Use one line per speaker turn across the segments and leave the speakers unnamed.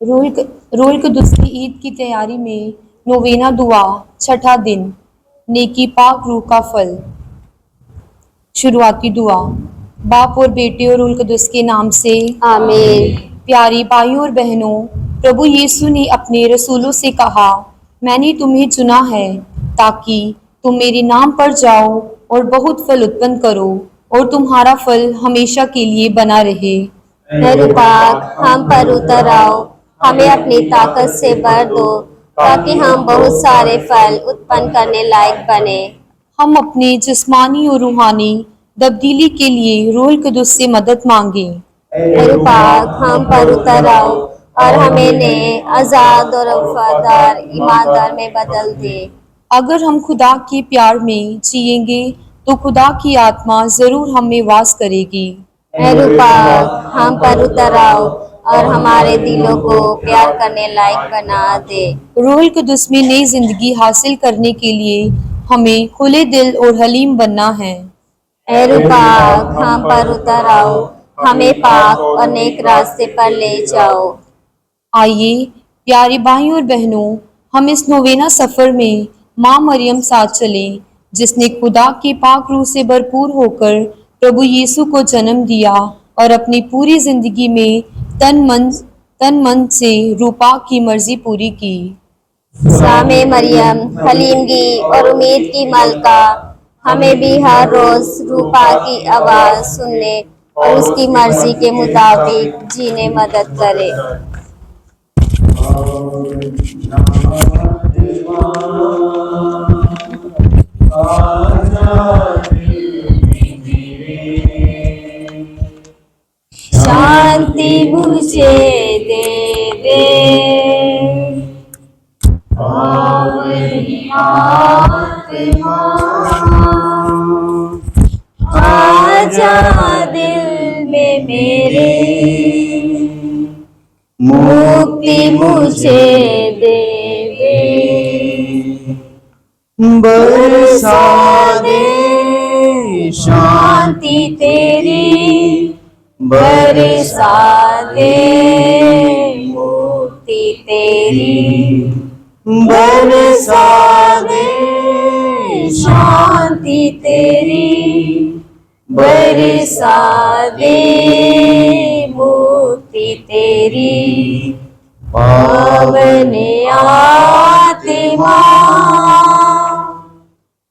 Role कुदस की ईद की तैयारी में नोवेना दुआ, छठा दिन। नेकी पाक रूह का फल। शुरुआती दुआ। बाप और बेटे और रूल कुदस के नाम से
आमीन।
प्यारी भाइयों और बहनों, प्रभु यीशु ने अपने रसूलों से कहा, मैंने तुम्हें चुना है ताकि तुम मेरे नाम पर जाओ और बहुत फल उत्पन्न करो और तुम्हारा फल हमेशा के लिए बना रहे।
मेरे पाक हम पर उतर आओ, हमें अपनी ताकत से भर दो ताकि हम बहुत सारे फल उत्पन्न करने लायक बने।
हम अपने जिस्मानी और रूहानी तब्दीली के लिए रूह कुदस से मदद मांगे।
मेरे पाक हम पर उतर आओ और हमें नए आजाद और वफादार ईमानदार में बदल दे।
अगर हम खुदा के प्यार में जिएंगे तो खुदा की आत्मा जरूर हम में वास करेगी।
मेरे पाक हम पर उतर आओ और हमारे दिलों को प्यार करने लायक बना दे।
रूह कुदस में नई जिंदगी हासिल करने के लिए हमें खुले दिल और हलीम बनना है।
मेरे पाक हम पर उतर आओ, हमें पाक और नेक रास्ते पर ले जाओ।
आइए प्यारे भाइयों और बहनों, हम इस नोवेना सफर में माँ मरियम साथ चलें, जिसने खुदा के पाक रूह से भरपूर होकर प्रभु यीशु को जन्म दिया और अपनी पूरी जिंदगी में तन मन से रूपा की मर्जी पूरी की।
सामे मरियम, हलीमगी और उम्मीद की मलका, हमें भी हर रोज रूपा की आवाज सुनने और उसकी मर्जी के मुताबिक जीने मदद करे। शांति मुझे दे दे, आत्मा आजा दिल में मेरे, मुक्ति मुझे दे दे,
बरसा दे
शांति तेरी बरसा दे, मुक्ति तेरी
बरसा दे
शांति तेरी बरसा दे, मुक्ति तेरी पावन आत्मा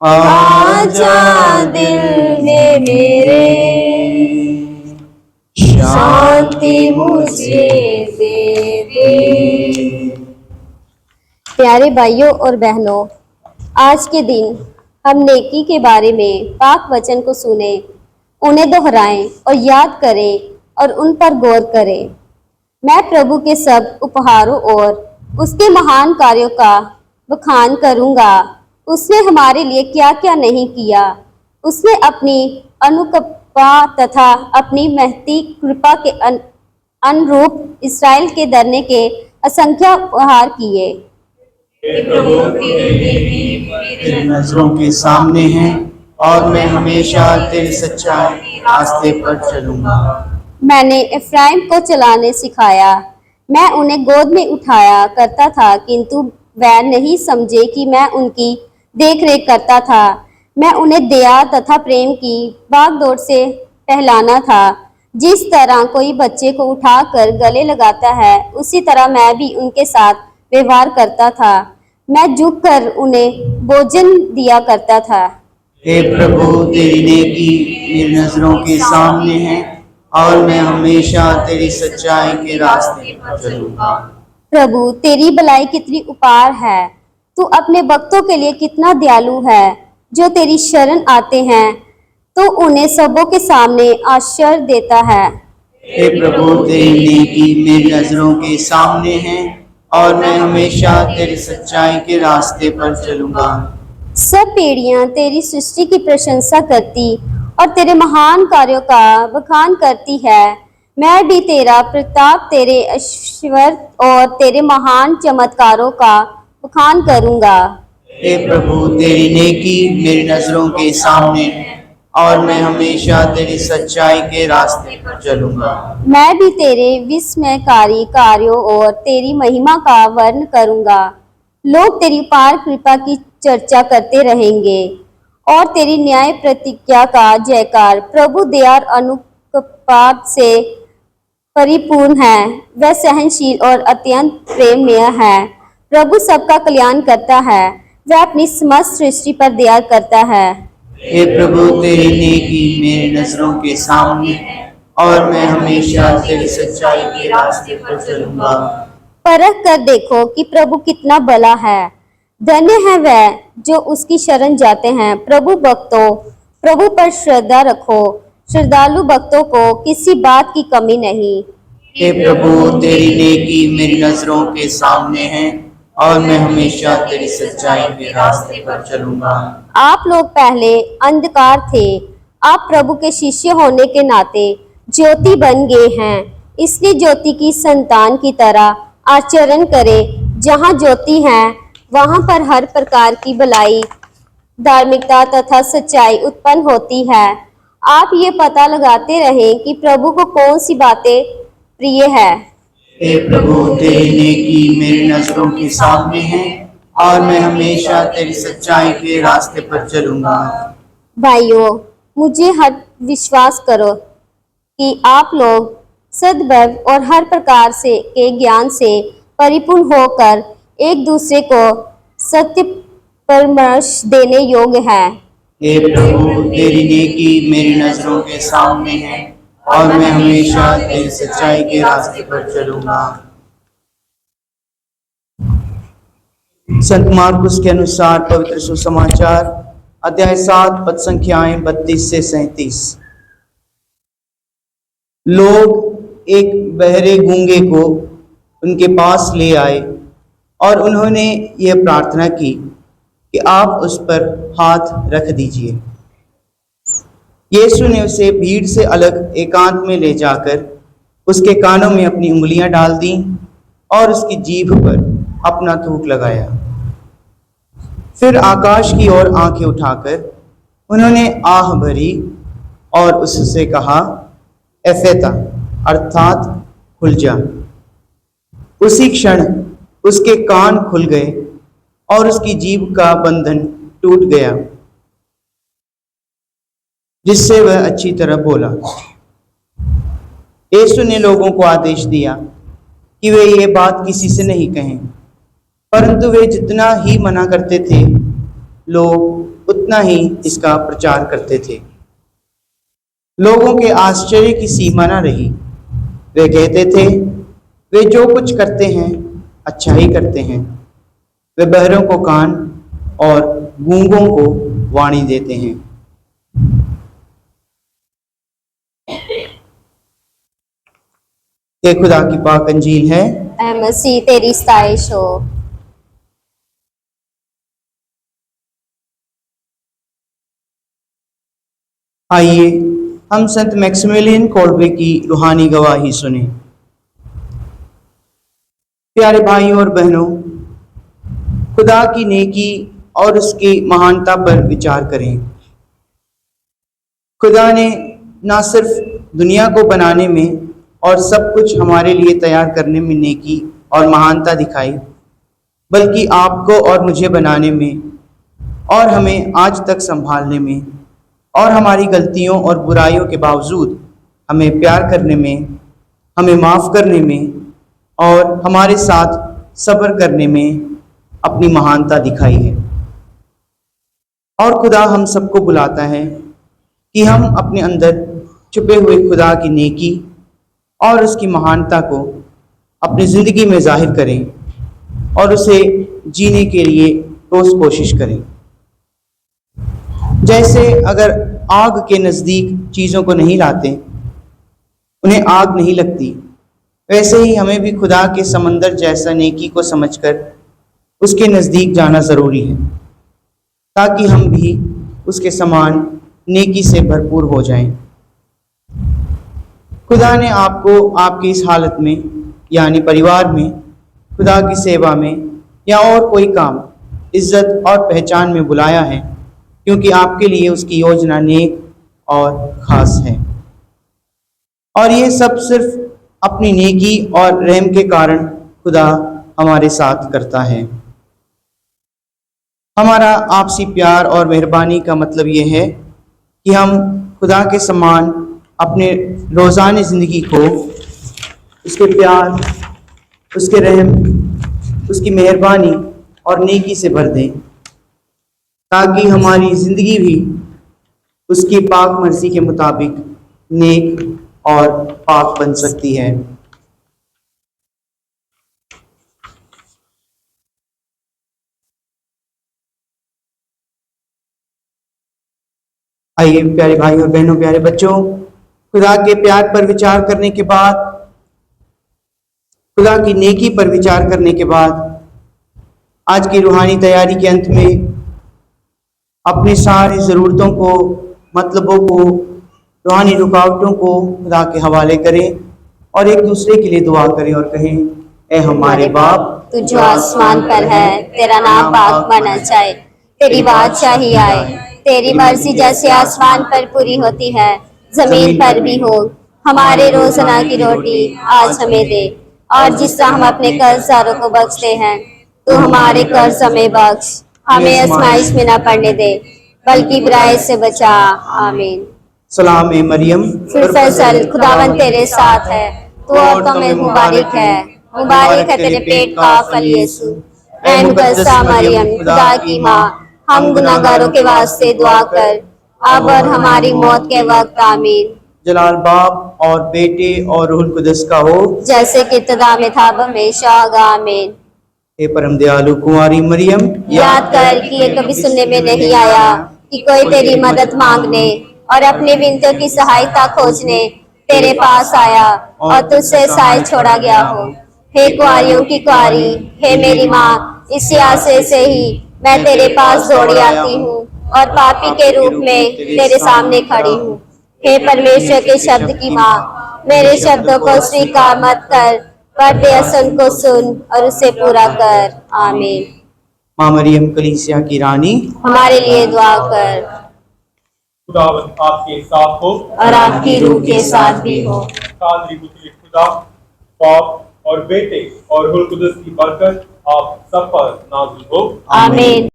आजा दिल में मेरे, शांति मुझे दे दे। प्यारे भाइयों और बहनों, आज के दिन हम नेकी के बारे में पाक वचन को सुने, उन्हें दोहराएं और याद करें और उन पर गौर करें। मैं प्रभु के सब उपहारों और उसके महान कार्यों का बखान करूंगा। उसने हमारे लिए क्या क्या नहीं किया। उसने अपनी अनुकंपा तथा अपनी महती कृपा के अनुरूप इस्राएल के धरने के असंख्य उपहार किए।
तेरी नजरों के सामने है और मैं हमेशा तेरी सच्चाई के रास्ते पर चलूंगा।
मैंने इफ्राइम को चलाने सिखाया, मैं उन्हें गोद में उठाया करता था, किंतु वह नहीं समझे कि मैं उनकी देख रेख करता था। मैं उन्हें दया तथा प्रेम की भागदौड़ से टहलाना था। जिस तरह कोई बच्चे को उठाकर गले लगाता है, उसी तरह मैं भी उनके साथ व्यवहार करता था। मैं झुककर उन्हें भोजन दिया करता था।
हे प्रभु, तेरी नेकी मेरी नजरों के सामने है और मैं हमेशा तेरी सच्चाई के रास्ते पर चलूंगा।
प्रभु, तेरी भलाई कितनी उपार है। तू अपने भक्तों के लिए कितना दयालु है। जो तेरी शरण आते हैं तो उन्हें सबों के सामने आश्चर्य देता है।
हे प्रभु, तेरी नेकी मेरी नजरों के सामने है और मैं हमेशा तेरी सच्चाई के रास्ते पर चलूंगा।
सब पीढ़ियां तेरी सृष्टि की प्रशंसा करती और तेरे महान कार्यों का बखान करती है। मैं भी तेरा प्रताप, तेरे ऐश्वर्य और तेरे महान चमत्कारों का बखान करूंगा।
हे प्रभु, तेरी नेकी मेरी नजरों के सामने है और मैं हमेशा तेरी सच्चाई के रास्ते पर चलूंगा।
मैं भी तेरे विस्मयकारी कार्यों और तेरी महिमा का वर्ण करूंगा। लोग तेरी पार कृपा की चर्चा करते रहेंगे और तेरी न्याय प्रतिज्ञा का जयकार। प्रभु दया और अनुकंपा से परिपूर्ण है, वह सहनशील और अत्यंत प्रेममय है। प्रभु सबका कल्याण करता है, वह अपनी समस्त सृष्टि पर दया करता है।
हे प्रभु, तेरी नेकी मेरी नजरों के सामने है और मैं हमेशा तेरी सच्चाई के रास्ते पर चलूंगा।
परख कर देखो कि प्रभु कितना भला है। धन्य है वह जो उसकी शरण जाते हैं। प्रभु पर श्रद्धा रखो। श्रद्धालु भक्तों को किसी बात की कमी नहीं।
हे प्रभु, तेरी नेकी मेरी नजरों के सामने है और मैं हमेशा तेरी सच्चाई के रास्ते पर चलूंगा।
आप लोग पहले अंधकार थे, आप प्रभु के शिष्य होने के नाते ज्योति बन गए हैं। इसलिए ज्योति की संतान की तरह आचरण करें। जहाँ ज्योति है वहाँ पर हर प्रकार की भलाई, धार्मिकता तथा सच्चाई उत्पन्न होती है। आप ये पता लगाते रहें कि प्रभु को कौन सी बातें प्रिय है।
हे प्रभु, तेरी नेकी मेरी नजरों के सामने है और मैं हमेशा तेरी सच्चाई के रास्ते पर चलूंगा।
भाइयों, मुझे हर विश्वास करो कि आप लोग सद्भाव और हर प्रकार से के ज्ञान से परिपूर्ण होकर एक दूसरे को सत्य परामर्श देने योग्य है।
हे प्रभु, तेरी नेकी मेरी नजरों के सामने है और मैं हमेशा तेरी सच्चाई के रास्ते पर चलूंगा। संत मार्कुस के अनुसार पवित्र सुसमाचार अध्याय 7 पद संख्याएं 32 से 37। लोग एक बहरे गूंगे को उनके पास ले आए और उन्होंने ये प्रार्थना की कि आप उस पर हाथ रख दीजिए। यीशु ने उसे भीड़ से अलग एकांत में ले जाकर उसके कानों में अपनी उंगलियां डाल दी और उसकी जीभ पर अपना थूक लगाया। फिर आकाश की ओर आंखें उठाकर उन्होंने आह भरी और उससे कहा, एफेता, अर्थात खुल जा। उसी क्षण उसके कान खुल गए और उसकी जीभ का बंधन टूट गया, जिससे वह अच्छी तरह बोला। यीशु ने लोगों को आदेश दिया कि वे ये बात किसी से नहीं कहें, परंतु वे जितना ही मना करते थे, लोग उतना ही इसका प्रचार करते थे। लोगों के आश्चर्य की सीमा न रही। वे कहते थे, वे जो कुछ करते हैं अच्छा ही करते हैं। वे बहरों को कान और गूंगों को वाणी देते हैं। ये खुदा की पाक अंजील है।
ऐ मसीह, तेरी सताइश हो।
आइए हम संत मैक्सिमिलियन कोल्बे की रूहानी गवाही सुने। प्यारे भाइयों और बहनों, खुदा की नेकी और उसकी महानता पर विचार करें। खुदा ने ना सिर्फ दुनिया को बनाने में और सब कुछ हमारे लिए तैयार करने में नेकी और महानता दिखाई, बल्कि आपको और मुझे बनाने में और हमें आज तक संभालने में और हमारी गलतियों और बुराइयों के बावजूद हमें प्यार करने में, हमें माफ़ करने में और हमारे साथ सब्र करने में अपनी महानता दिखाई है। और खुदा हम सबको बुलाता है कि हम अपने अंदर छुपे हुए खुदा की नेकी और उसकी महानता को अपनी ज़िंदगी में जाहिर करें और उसे जीने के लिए ठोस कोशिश करें। जैसे अगर आग के नज़दीक चीज़ों को नहीं लाते, उन्हें आग नहीं लगती, वैसे ही हमें भी खुदा के समंदर जैसा नेकी को समझकर उसके नज़दीक जाना ज़रूरी है, ताकि हम भी उसके समान नेकी से भरपूर हो जाएं। खुदा ने आपको आपकी इस हालत में, यानी परिवार में, खुदा की सेवा में या और कोई काम, इज्जत और पहचान में बुलाया है, क्योंकि आपके लिए उसकी योजना नेक और खास है, और ये सब सिर्फ अपनी नेकी और रहम के कारण खुदा हमारे साथ करता है। हमारा आपसी प्यार और मेहरबानी का मतलब ये है कि हम खुदा के समान अपने रोज़ाना ज़िंदगी को उसके प्यार, उसके रहम, उसकी मेहरबानी और नेकी से भर दें, ताकि हमारी ज़िंदगी भी उसकी पाक मर्ज़ी के मुताबिक नेक और पाक बन सकती है। आइए प्यारे भाई और बहनों, प्यारे बच्चों, खुदा के प्यार पर विचार करने के बाद, खुदा की नेकी पर विचार करने के बाद, आज की रूहानी तैयारी के अंत में अपनी सारी ज़रूरतों को, मतलबों को, रूहानी रुकावटों को खुदा के हवाले करें और एक दूसरे के लिए दुआ करें और कहें, ए हमारे बाप
तू जो आसमान पर है, तेरा नाम पाक माना जाए, तेरी बादशाही आए, तेरी मर्जी जैसे आसमान पर पूरी होती है जमीन पर भी हो। हमारे रोजाना की रोटी आज हमें दे, और जिस तरह हम अपने कर्जदारों को बख्शते हैं, तू हमारे कर्ज हमें बख्श, हमें आजमाइश में न पड़ने दे, बल्कि बुराई से बचा। आमीन।
सलाम ए मरियम,
फैसल खुदावन तेरे साथ है, तू औरतों में मुबारक है, मुबारक है तेरे पेट का फल यीशु। ऐ मुकद्दसा मरियम, खुदा की माँ, हम गुनाहगारों के वास्ते दुआ कर, अब और हमारी मौत के वक्त। आमीन।
जलाल बाप और बेटे और रूहुल कुदस का हो,
जैसे कि इब्तिदा में था, अब हमेशा होगा। आमीन।
हे परम दयालु कुंवारी मरियम,
याद कर कि ये कभी सुनने में नहीं आया कि कोई तेरी मदद मांगने और अपनी विनतियों की सहायता खोजने तेरे पास आया और तुझसे साय छोड़ा गया हो। हे कुआरियों की कुआरी, हे मेरी माँ, इसी आशे से ही मैं तेरे पास दौड़ी आती हूँ और पापी के रूप में तेरे सामने खड़ी हूँ। हे परमेश्वर के शब्द की माँ, मेरे शब्दों को स्वीकार मत कर, पर बेअसन को सुन और उसे पूरा कर। आमीन।
माँ मरियम कलीसिया की रानी,
हमारे लिए दुआ कर।
खुदावंद आपके साथ हो
और आपकी रूह के साथ भी हो।
कादरी पुत्री खुदा, बाप और बेटे और रूह कुदस की बरकत आप सब पर नाज़िल हो।
आमीन।